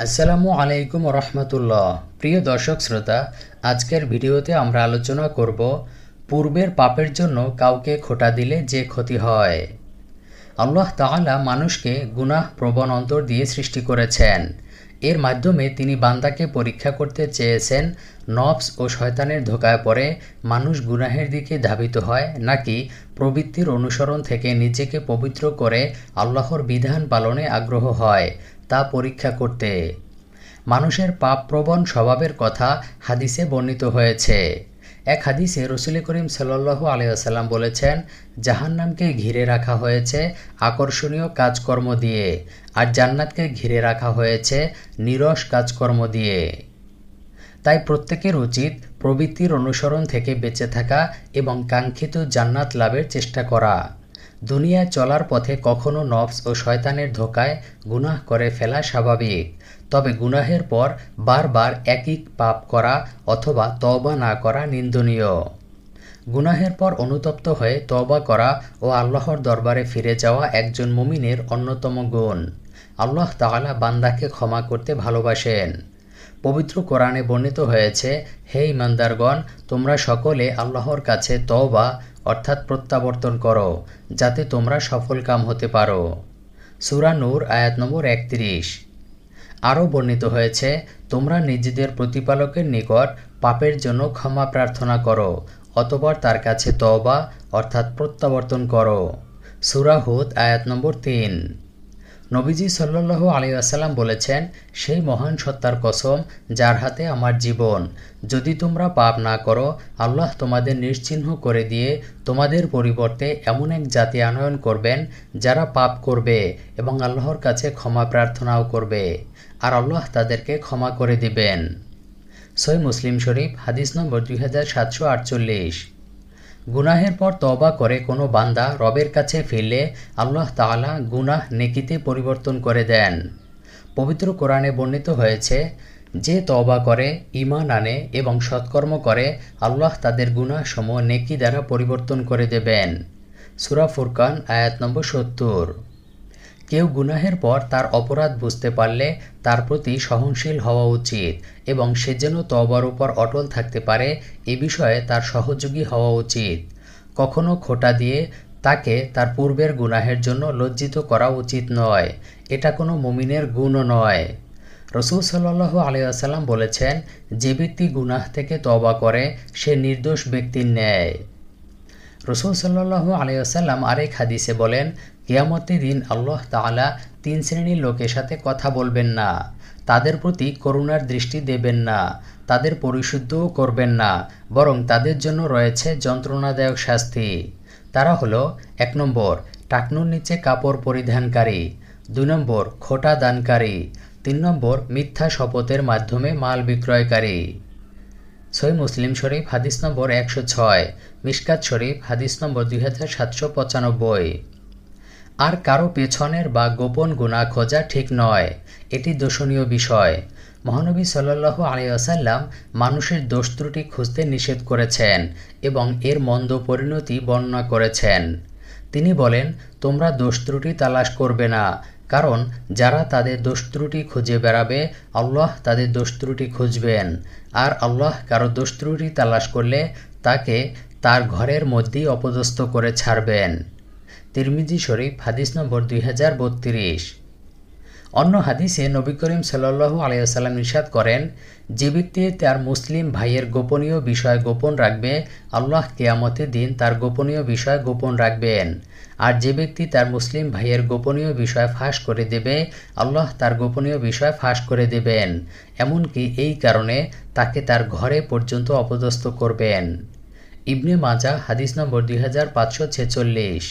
আসসালামু আলাইকুম রহমতুল্লাহ। প্রিয় দর্শক শ্রোতা, আজকের ভিডিওতে আমরা আলোচনা করব পূর্বের পাপের জন্য কাউকে খোঁটা দিলে যে ক্ষতি হয়। আল্লাহ তাআলা মানুষকে গুনাহ প্রবণ অন্তর দিয়ে সৃষ্টি করেছেন। এর মাধ্যমে তিনি বান্দাকে পরীক্ষা করতে চেয়েছেন নফস ও শয়তানের ধোঁকায় পড়ে মানুষ গুনাহের দিকে ধাবিত হয় নাকি প্রবৃত্তির অনুসরণ থেকে নিজেকে পবিত্র করে আল্লাহর বিধান পালনে আগ্রহ হয় তা পরীক্ষা করতে। মানুষের পাপপ্রবণ স্বভাবের কথা হাদিসে বর্ণিত হয়েছে। এক হাদিসে রাসূল করিম সাল্লাল্লাহু আলাইহি ওয়াসাল্লাম বলেছেন, জাহান্নামকে ঘিরে রাখা হয়েছে আকর্ষণীয় কাজকর্ম দিয়ে, আর জান্নাতকে ঘিরে রাখা হয়েছে নীরস কাজকর্ম দিয়ে। তাই প্রত্যেকের উচিত প্রবৃত্তির অনুসরণ থেকে বেঁচে থাকা এবং কাঙ্ক্ষিত জান্নাত লাভের চেষ্টা করা। দুনিয়ায় চলার পথে কখনো নফস ও শয়তানের ধোঁকায় গুনাহ করে ফেলা স্বাভাবিক, তবে গুনাহের পর বারবার একই পাপ করা অথবা তওবা না করা নিন্দনীয়। গুনাহের পর অনুতপ্ত হয়ে তওবা করা ও আল্লাহর দরবারে ফিরে যাওয়া একজন মুমিনের অন্যতম গুণ। আল্লাহ তাআলা বান্দাকে ক্ষমা করতে ভালোবাসেন। পবিত্র কোরআনে বর্ণিত হয়েছে, হে ঈমানদারগণ, তোমরা সকলে আল্লাহর কাছে তওবা অর্থাৎ প্রত্যাবর্তন করো, যাতে তোমরা সফলকাম হতে পারো। সূরা নূর আয়াত নম্বর ৩১। আরও বর্ণিত হয়েছে, তোমরা নিজেদের প্রতিপালকের নিকট পাপের জন্য ক্ষমা প্রার্থনা করো, অতঃপর তার কাছে তওবা অর্থাৎ প্রত্যাবর্তন করো। সূরা হুদ আয়াত নম্বর ৩। নবীজি সাল্লাল্লাহু আলাইহি ওয়াসাল্লাম বলেছেন, সেই মহান সত্তার কসম যার হাতে আমার জীবন, যদি তোমরা পাপ না করো, আল্লাহ তোমাদের নিশ্চিহ্ন করে দিয়ে তোমাদের পরিবর্তে এমন এক জাতি আনয়ন করবেন যারা পাপ করবে এবং আল্লাহর কাছে ক্ষমা প্রার্থনাও করবে, আর আল্লাহ তাদেরকে ক্ষমা করে দিবেন। সহিহ মুসলিম শরীফ হাদিস নম্বর 2748। গুনাহের পর তওবা করে কোনো বান্দা রবের কাছে ফিরলে আল্লাহ তাআলা গুনাহ নেকিতে পরিবর্তন করে দেন। পবিত্র কোরআনে বর্ণিত হয়েছে, যে তওবা করে, ঈমান আনে এবং সৎকর্ম করে, আল্লাহ তাদের গুনাহসমূহ নেকি দ্বারা পরিবর্তন করে দেবেন। সূরা ফুরকান আয়াত নম্বর ৭০। কেউ গুনাহের পর তার অপরাধ বুঝতে পারলে তার প্রতি সহনশীল হওয়া উচিত এবং সে যেন তওবার উপর অটল থাকতে পারে এ বিষয়ে তার সহযোগী হওয়া উচিত। কখনো খোঁটা দিয়ে তাকে তার পূর্বের গুনাহের জন্য লজ্জিত করা উচিত নয়, এটা কোনো মুমিনের গুণও নয়। রাসূল সাল্লাল্লাহু আলাইহি ওয়াসাল্লাম বলেছেন, যে ব্যক্তি গুনাহ থেকে তওবা করে সে নির্দোষ ব্যক্তির ন্যায়। রাসূল সাল্লাল্লাহু আলাইহি ওয়াসাল্লাম আরেক হাদিসে বলেন, কিয়ামতের দিন আল্লাহ তাআলা ৩ শ্রেণীর লোকের সাথে কথা বলবেন না, তাদের প্রতি করুণার দৃষ্টি দেবেন না, তাদের পরিশুদ্ধও করবেন না, বরং তাদের জন্য রয়েছে যন্ত্রণাদায়ক শাস্তি। তারা হলো ১ নম্বর টাকনুর নিচে কাপড় পরিধানকারী, ২ নম্বর খোঁটা দানকারী, ৩ নম্বর মিথ্যা শপথের মাধ্যমে মাল বিক্রয়কারী। সহিহ মুসলিম শরীফ হাদিস নম্বর ১০৬, মিশকাত শরীফ হাদিস নম্বর 2795। আর কারো পেছনের বা গোপন গুনাহ খোঁজা ঠিক নয়, এটি দোষণীয় বিষয়। মহানবী সাল্লাল্লাহু আলাইহি ওয়াসাল্লাম মানুষের দোষ ত্রুটি খুঁজতে নিষেধ করেছেন এবং এর মন্দ পরিণতি বর্ণনা করেছেন। তিনি বলেন, তোমরা দোষ ত্রুটি তালাশ করবে না, কারণ যারা তাদের দোষ ত্রুটি খুঁজে বেড়াবে আল্লাহ তাদের দোষ ত্রুটি খুঁজবেন, আর আল্লাহ কারো দোষ ত্রুটি তালাশ করলে তাকে তার ঘরের মধ্যেই অপদস্থ করে ছাড়বেন। তিরমিজি শরীফ হাদিস নম্বর 2032। অন্য হাদিসে নবী করিম সাল্লাল্লাহু আলাইহি ওয়াসাল্লাম ইরশাদ করেন, যে ব্যক্তি তার মুসলিম ভাইয়ের গোপনীয় বিষয় গোপন রাখবে, আল্লাহ কিয়ামতের দিন তার গোপনীয় বিষয় গোপন রাখবেন, আর যে ব্যক্তি তার মুসলিম ভাইয়ের গোপনীয় বিষয় ফাঁস করে দেবে, আল্লাহ তার গোপনীয় বিষয় ফাঁস করে দেবেন, এমনকি এই কারণে তাকে তার ঘরে পর্যন্ত অপদস্থ করবেন। ইবনে মাজাহ হাদিস নম্বর 2546।